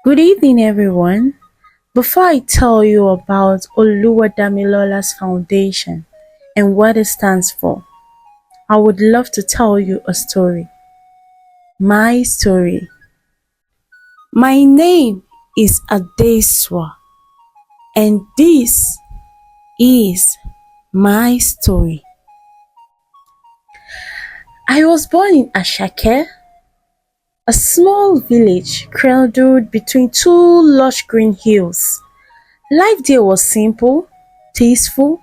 Good evening, everyone. Before I tell you about Oluwadamilola's Foundation and what it stands for, I would love to tell you a story. My story. My name is Adeswa, and this is my story. I was born in Ashake, a small village cradled between two lush green hills. Life there was simple, peaceful,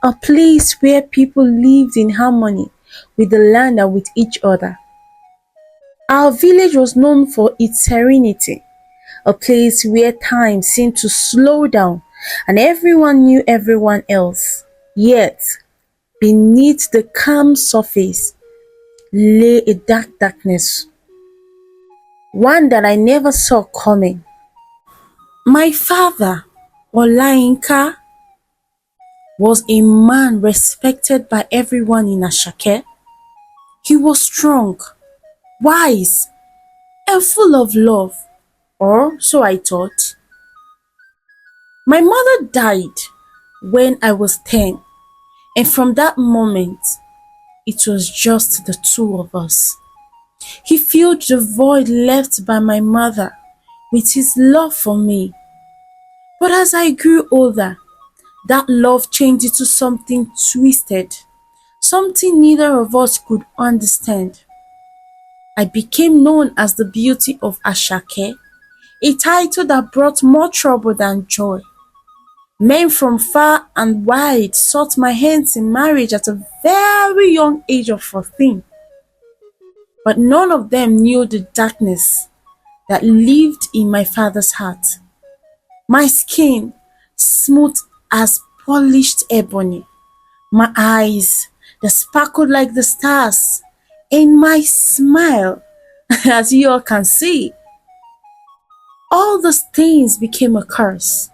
a place where people lived in harmony with the land and with each other. Our village was known for its serenity, a place where time seemed to slow down and everyone knew everyone else. Yet, beneath the calm surface lay a dark darkness, one that I never saw coming. My father, Olainka, was a man respected by everyone in Ashake. He was strong, wise, and full of love, or so I thought. My mother died when I was 10, and from that moment, it was just the two of us. He filled the void left by my mother with his love for me. But as I grew older, that love changed into something twisted, something neither of us could understand. I became known as the beauty of Ashake, a title that brought more trouble than joy. Men from far and wide sought my hands in marriage at a very young age of 14, but none of them knew the darkness that lived in my father's heart. My skin, smooth as polished ebony, my eyes that sparkled like the stars, and my smile, as you all can see, all those things became a curse,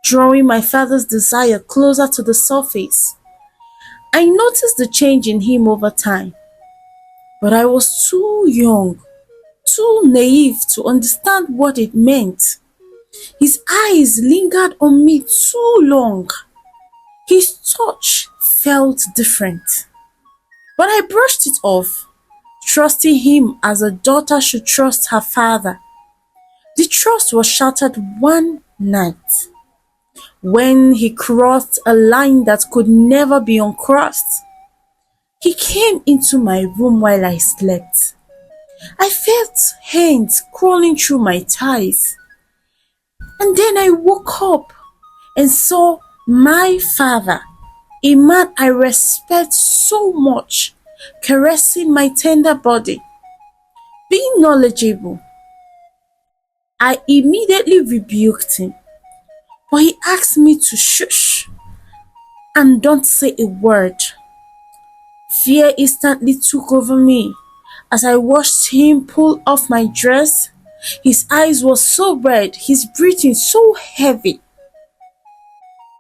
drawing my father's desire closer to the surface. I noticed the change in him over time, but I was too young, too naive to understand what it meant. His eyes lingered on me too long. His touch felt different, but I brushed it off, trusting him as a daughter should trust her father. The trust was shattered one night when he crossed a line that could never be uncrossed. He came into my room while I slept. I felt hands crawling through my thighs, and then I woke up and saw my father, a man I respect so much, caressing my tender body. Being knowledgeable, I immediately rebuked him, but he asked me to shush and don't say a word. Fear instantly took over me as I watched him pull off my dress. His eyes were so red, his breathing so heavy.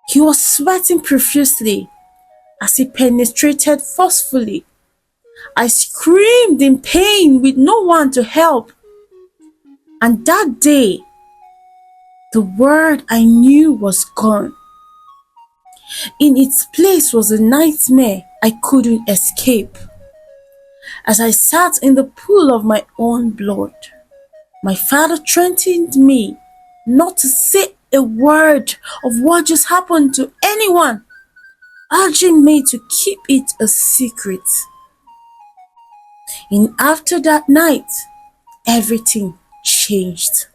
He was sweating profusely as he penetrated forcefully. I screamed in pain with no one to help. And that day, the world I knew was gone. In its place was a nightmare I couldn't escape. As I sat in the pool of my own blood, my father threatened me not to say a word of what just happened to anyone, urging me to keep it a secret. And after that night, everything changed.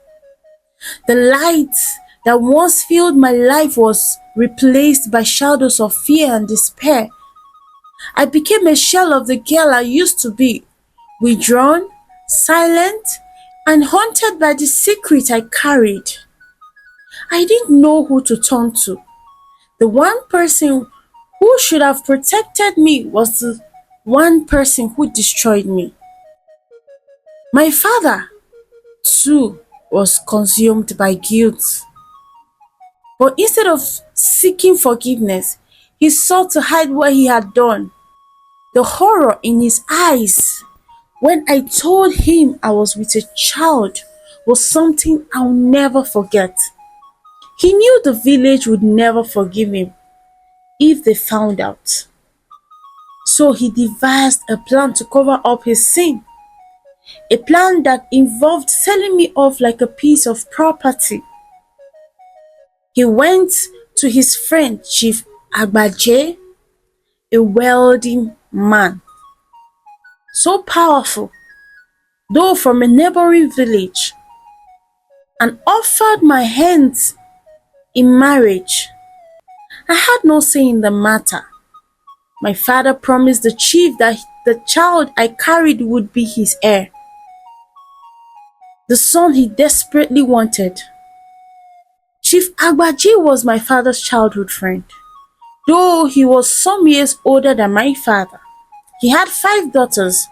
The light that once filled my life was replaced by shadows of fear and despair. I became a shell of the girl I used to be, withdrawn, silent, and haunted by the secret I carried. I didn't know who to turn to. The one person who should have protected me was the one person who destroyed me. My father, too, was consumed by guilt. But instead of seeking forgiveness, he sought to hide what he had done. The horror in his eyes when I told him I was with a child was something I'll never forget. He knew the village would never forgive him if they found out. So he devised a plan to cover up his sin, a plan that involved selling me off like a piece of property. He went to his friend Chief Agbaje, a wealthy man, so powerful, though from a neighboring village, and offered my hands in marriage. I had no say in the matter. My father promised the chief that the child I carried would be his heir, the son he desperately wanted. Chief Agbaji was my father's childhood friend, though he was some years older than my father. He had 5 daughters,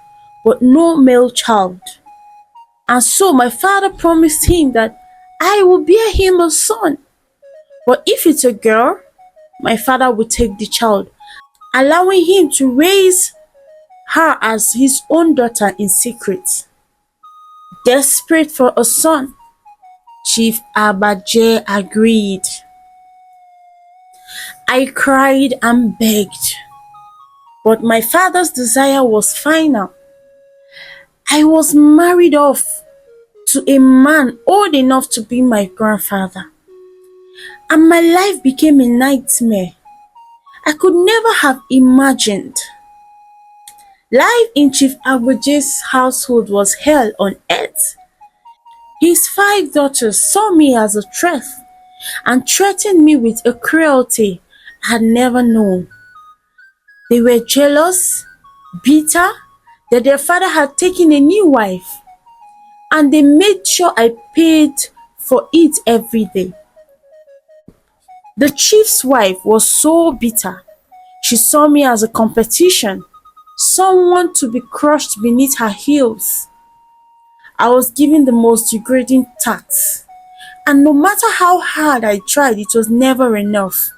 but no male child. And so my father promised him that I will bear him a son. But if it's a girl, my father would take the child, allowing him to raise her as his own daughter in secret. Desperate for a son, Chief Abaje agreed. I cried and begged, but my father's desire was final. I was married off to a man old enough to be my grandfather, and my life became a nightmare I could never have imagined. Life in Chief Agbaje's household was hell on earth. His 5 daughters saw me as a threat and threatened me with a cruelty I had never known. They were jealous, bitter that their father had taken a new wife, and they made sure I paid for it every day. The chief's wife was so bitter. She saw me as a competition, someone to be crushed beneath her heels. I was given the most degrading tax, and no matter how hard I tried, it was never enough.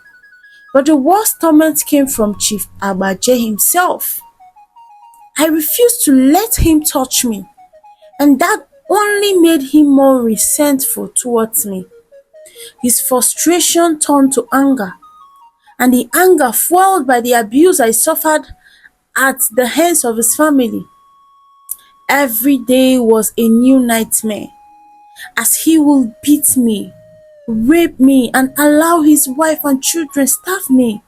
But the worst torment came from Chief Agbaje himself. I refused to let him touch me, and that only made him more resentful towards me. His frustration turned to anger, and the anger fueled by the abuse I suffered at the hands of his family. Every day was a new nightmare, as he would beat me, rape me, and allow his wife and children starve me.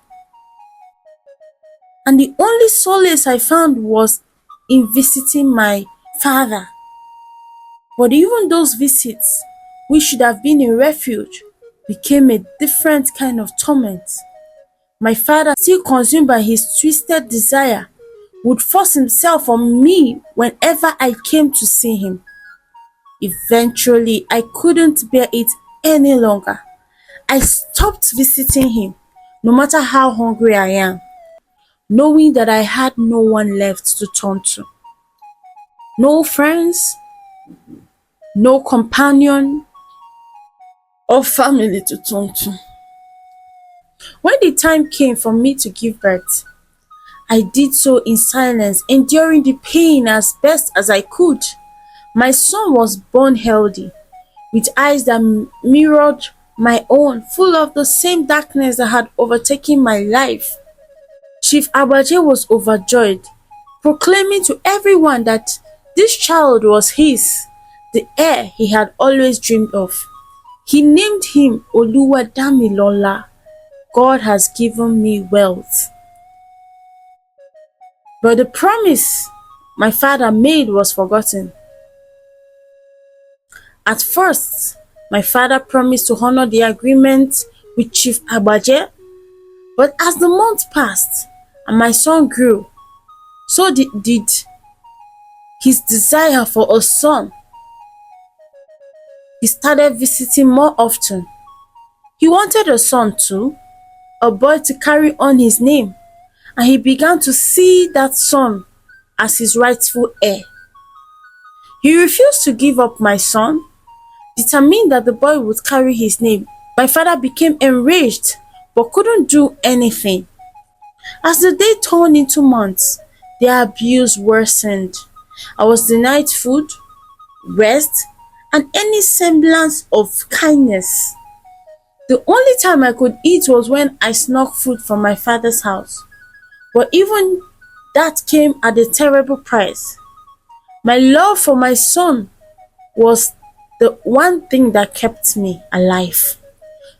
And the only solace I found was in visiting my father. But even those visits, which should have been a refuge, became a different kind of torment. My father, still consumed by his twisted desire, would force himself on me whenever I came to see him. Eventually, I couldn't bear it any longer. I stopped visiting him, no matter how hungry I am, knowing that I had no one left to turn to. No friends, no companion, or family to turn to. When the time came for me to give birth, I did so in silence, enduring the pain as best as I could. My son was born healthy, with eyes that mirrored my own, full of the same darkness that had overtaken my life. Chief Agbaje was overjoyed, proclaiming to everyone that this child was his, the heir he had always dreamed of. He named him Oluwadamilola. God has given me wealth. But the promise my father made was forgotten. At first, my father promised to honor the agreement with Chief Agbaje, but as the months passed and my son grew, so did his desire for a son. He started visiting more often. He wanted a son too, a boy to carry on his name, and he began to see that son as his rightful heir. He refused to give up my son, determined that the boy would carry his name. My father became enraged but couldn't do anything. As the day turned into months, the abuse worsened. I was denied food, rest, and any semblance of kindness. The only time I could eat was when I snuck food from my father's house. But even that came at a terrible price. My love for my son was the one thing that kept me alive.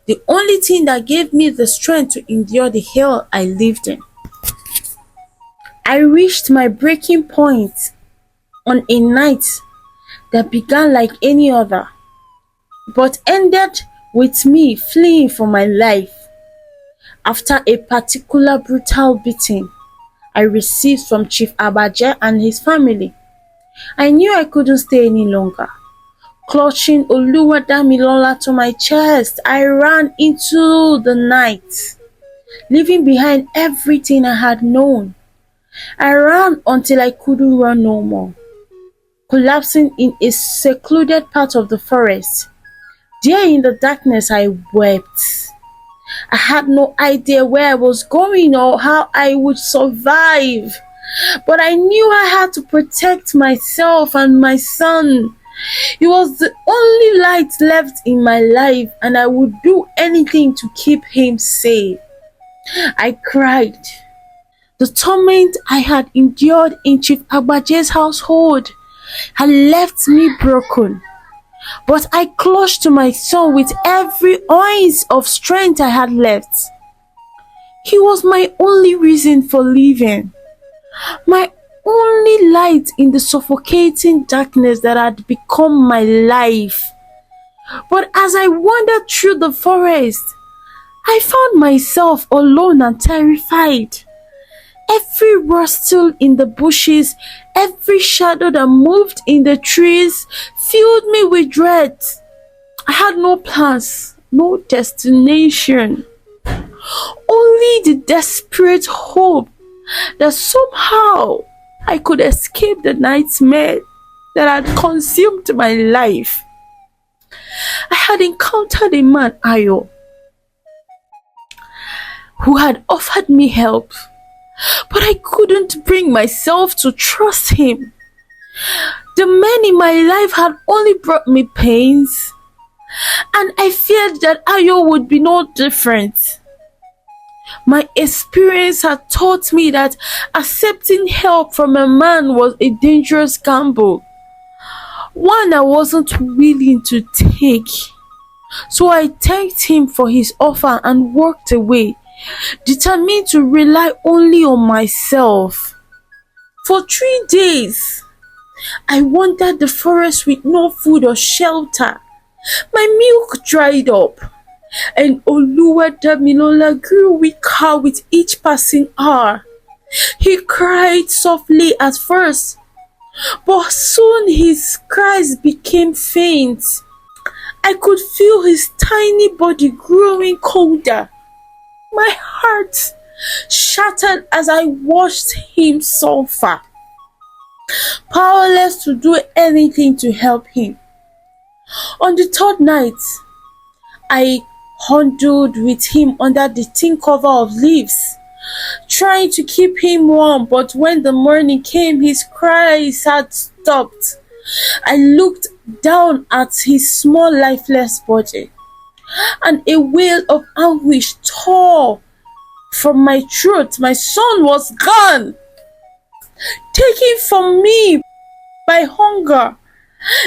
The only thing that gave me the strength to endure the hell I lived in. I reached my breaking point on a night that began like any other, but ended with me fleeing for my life after a particular brutal beating I received from Chief Abaje and his family. I knew I couldn't stay any longer. Clutching Oluwadamilola to my chest, I ran into the night, leaving behind everything I had known. I ran until I couldn't run no more, collapsing in a secluded part of the forest. There in the darkness I wept. I had no idea where I was going or how I would survive, but I knew I had to protect myself and my son. He was the only light left in my life, and I would do anything to keep him safe. I cried. The torment I had endured in Chief Agbaje's household had left me broken, but I clutched to my son with every ounce of strength I had left. He was my only reason for living, my only light in the suffocating darkness that had become my life. But as I wandered through the forest, I found myself alone and terrified. Every rustle in the bushes, every shadow that moved in the trees filled me with dread. I had no plans, no destination, only the desperate hope that somehow I could escape the nightmare that had consumed my life. I had encountered a man, Ayo, who had offered me help, but I couldn't bring myself to trust him. The men in my life had only brought me pains, and I feared that Ayo would be no different. My experience had taught me that accepting help from a man was a dangerous gamble, one I wasn't willing to take. So I thanked him for his offer and walked away, determined to rely only on myself. For 3 days, I wandered the forest with no food or shelter. My milk dried up, and Oluwadamilola grew weaker with each passing hour. He cried softly at first, but soon his cries became faint. I could feel his tiny body growing colder. My heart shattered as I watched him suffer, powerless to do anything to help him. On the third night, I huddled with him under the thin cover of leaves, trying to keep him warm, but when the morning came, his cries had stopped. I looked down at his small lifeless body, and a wail of anguish tore from my throat. My son was gone, taken from me by hunger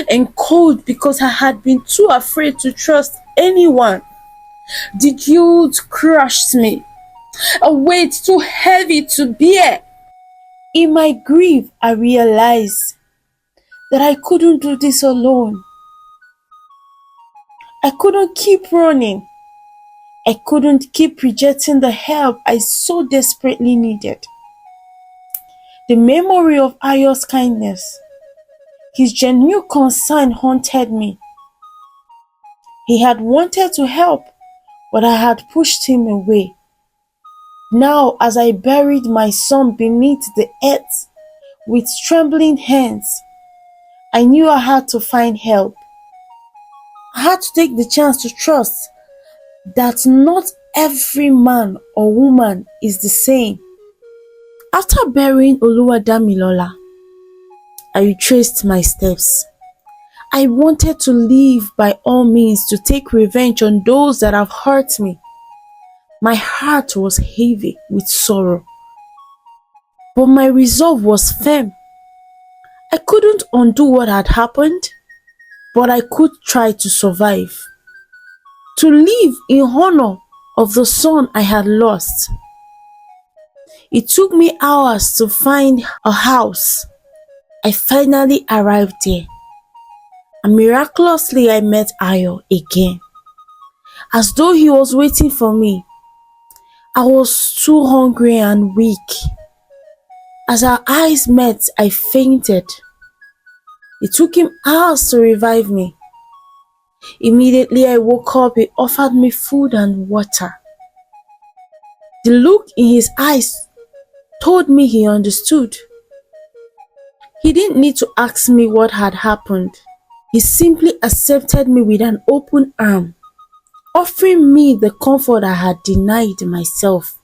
and cold because I had been too afraid to trust anyone. The guilt crushed me, a weight too heavy to bear. In my grief, I realized that I couldn't do this alone. I couldn't keep running. I couldn't keep rejecting the help I so desperately needed. The memory of Ayo's kindness, his genuine concern haunted me. He had wanted to help, but I had pushed him away. Now, as I buried my son beneath the earth with trembling hands, I knew I had to find help. I had to take the chance to trust that not every man or woman is the same. After burying Oluwadamilola, I retraced my steps. I wanted to live by all means to take revenge on those that have hurt me. My heart was heavy with sorrow, but my resolve was firm. I couldn't undo what had happened, but I could try to survive, to live in honor of the son I had lost. It took me hours to find a house. I finally arrived there, and miraculously I met Ayo again. As though he was waiting for me, I was too hungry and weak. As our eyes met, I fainted. It took him hours to revive me. Immediately I woke up, he offered me food and water. The look in his eyes told me he understood. He didn't need to ask me what had happened. He simply accepted me with an open arm, offering me the comfort I had denied myself.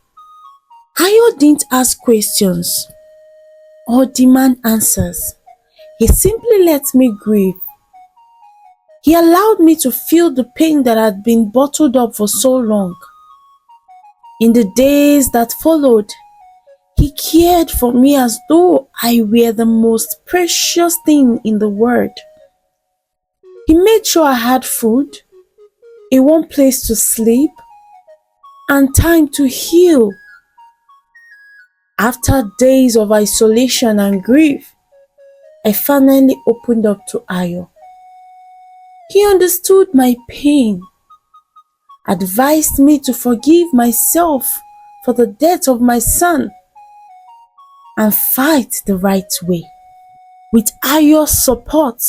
Ayo didn't ask questions or demand answers. He simply let me grieve. He allowed me to feel the pain that had been bottled up for so long. In the days that followed, he cared for me as though I were the most precious thing in the world. He made sure I had food, a warm place to sleep, and time to heal. After days of isolation and grief, I finally opened up to Ayo. He understood my pain, advised me to forgive myself for the death of my son, and fight the right way. With Ayo's support,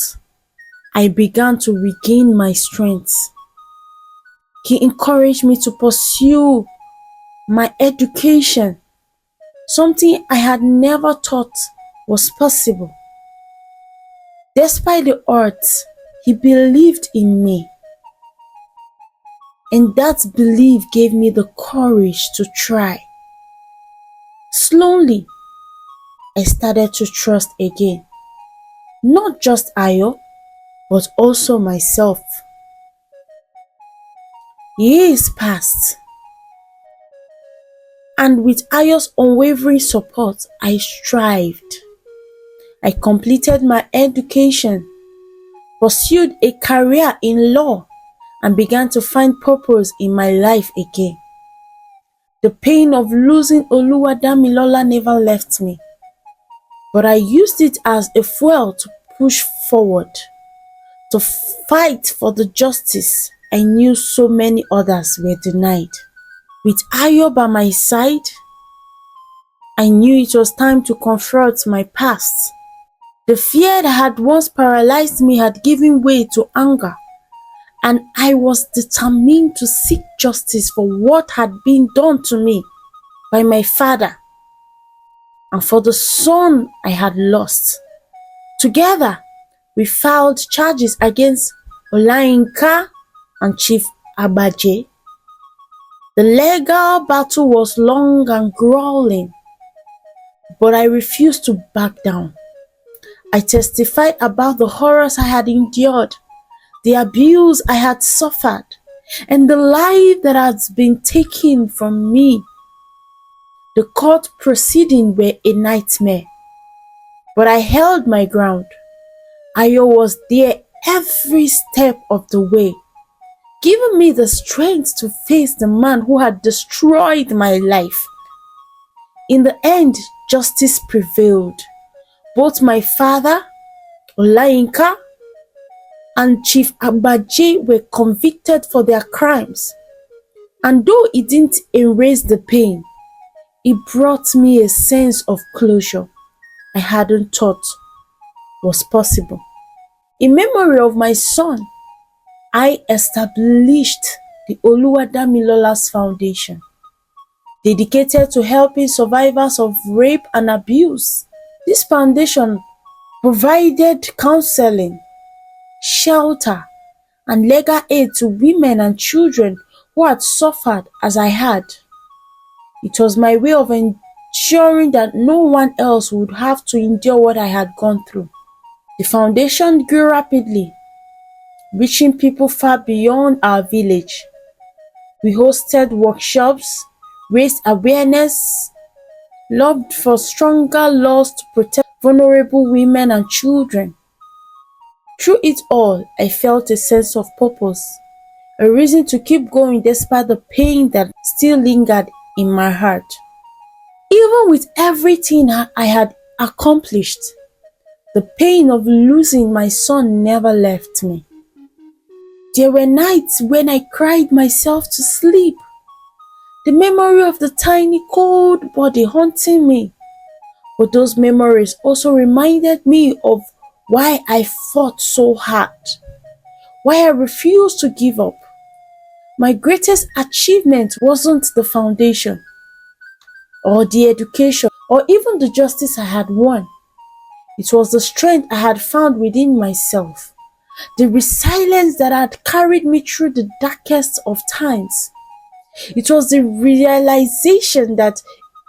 I began to regain my strength. He encouraged me to pursue my education, something I had never thought was possible. Despite the odds, he believed in me, and that belief gave me the courage to try. Slowly, I started to trust again, not just Ayo, but also myself. Years passed, and with Ayo's unwavering support, I strived. I completed my education, pursued a career in law, and began to find purpose in my life again. The pain of losing Oluwadamilola never left me, but I used it as a fuel to push forward, to fight for the justice I knew so many others were denied. With Ayo by my side, I knew it was time to confront my past. The fear that had once paralyzed me had given way to anger, and I was determined to seek justice for what had been done to me by my father and for the son I had lost. Together, we filed charges against Olayinka and Chief Agbaje. The legal battle was long and grueling, but I refused to back down. I testified about the horrors I had endured, the abuse I had suffered, and the life that had been taken from me. The court proceedings were a nightmare, but I held my ground. Ayo was there every step of the way, giving me the strength to face the man who had destroyed my life. In the end, justice prevailed. Both my father, Olayinka, and Chief Agbaje were convicted for their crimes. And though it didn't erase the pain, it brought me a sense of closure I hadn't thought was possible. In memory of my son, I established the Oluwadamilola's Foundation, dedicated to helping survivors of rape and abuse. This foundation provided counseling, shelter, and legal aid to women and children who had suffered as I had. It was my way of ensuring that no one else would have to endure what I had gone through. The foundation grew rapidly, reaching people far beyond our village. We hosted workshops, raised awareness, lobbied for stronger laws to protect vulnerable women and children. Through it all, I felt a sense of purpose, a reason to keep going despite the pain that still lingered in my heart. Even with everything I had accomplished, the pain of losing my son never left me. There were nights when I cried myself to sleep, the memory of the tiny cold body haunting me. But those memories also reminded me of why I fought so hard, why I refused to give up. My greatest achievement wasn't the foundation, or the education, or even the justice I had won. It was the strength I had found within myself, the resilience that had carried me through the darkest of times. It was the realization that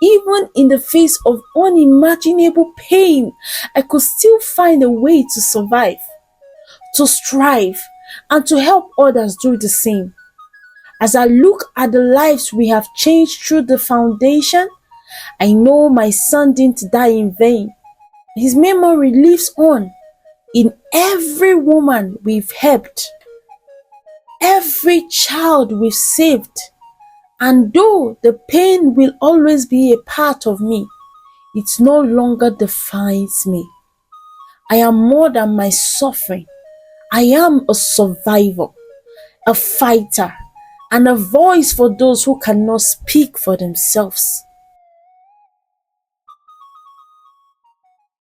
even in the face of unimaginable pain, I could still find a way to survive, to strive, and to help others do the same. As I look at the lives we have changed through the foundation, I know my son didn't die in vain. His memory lives on in every woman we've helped, every child we've saved. And though the pain will always be a part of me, it no longer defines me. I am more than my suffering. I am a survivor, a fighter, and a voice for those who cannot speak for themselves.